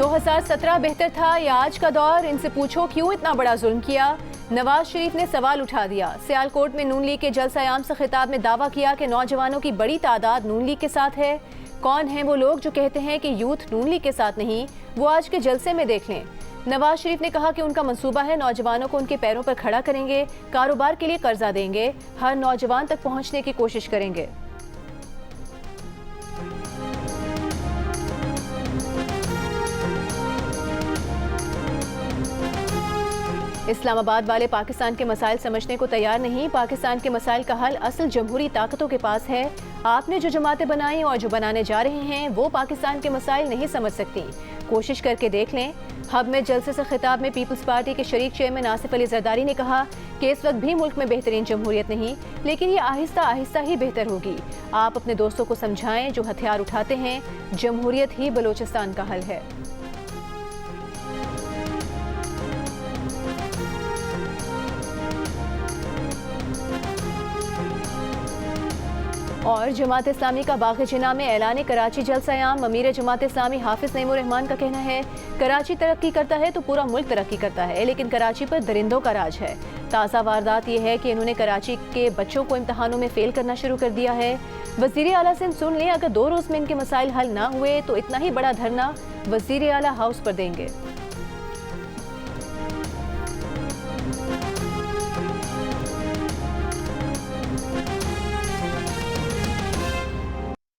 2017 बेहतर था या आज का दौर, इनसे पूछो क्यों इतना बड़ा जुल्म किया। नवाज शरीफ ने सवाल उठा दिया। सियालकोट में नून लीग के जलसा-ए-आम से खिताब में दावा किया कि नौजवानों की बड़ी तादाद नून लीग के साथ है। कौन हैं वो लोग जो कहते हैं कि यूथ नून लीग के साथ नहीं, वो आज के जलसे में देख लें। नवाज शरीफ ने कहा कि उनका मंसूबा है नौजवानों को उनके पैरों पर खड़ा करेंगे, कारोबार के लिए कर्जा देंगे, हर नौजवान तक पहुंचने की कोशिश करेंगे। इस्लामाबाद वाले पाकिस्तान के मसाइल समझने को तैयार नहीं। पाकिस्तान के मसाइल का हल असल जमहूरी ताकतों के पास है। आपने जो जमातें बनाई और जो बनाने जा रहे हैं वो पाकिस्तान के मसाइल नहीं समझ सकती। कोशिश करके देख लें। हब में जलसे से खिताब में पीपल्स पार्टी के शरीक चेयरमैन आसिफ अली जरदारी ने कहा कि इस वक्त भी मुल्क में बेहतरीन जमहूरियत नहीं, लेकिन ये आहिस्ता आहिस्ता ही बेहतर होगी। आप अपने दोस्तों को समझाएं जो हथियार उठाते हैं, जमहूरियत ही बलोचिस्तान का हल है। और जमात इस्लामी का बाग़ जिना में ऐलान कराची जलसा-ए-आम। अमीर जमात इस्लामी हाफिज नईमुर रहमान का कहना है कराची तरक्की करता है तो पूरा मुल्क तरक्की करता है, लेकिन कराची पर दरिंदों का राज है। ताज़ा वारदात ये है कि इन्होंने कराची के बच्चों को इम्तहानों में फेल करना शुरू कर दिया है। वज़ीर आला से सुन लें, अगर 2 रोज़ में इनके मसाइल हल ना हुए तो इतना ही बड़ा धरना वज़ीर आला हाउस पर देंगे।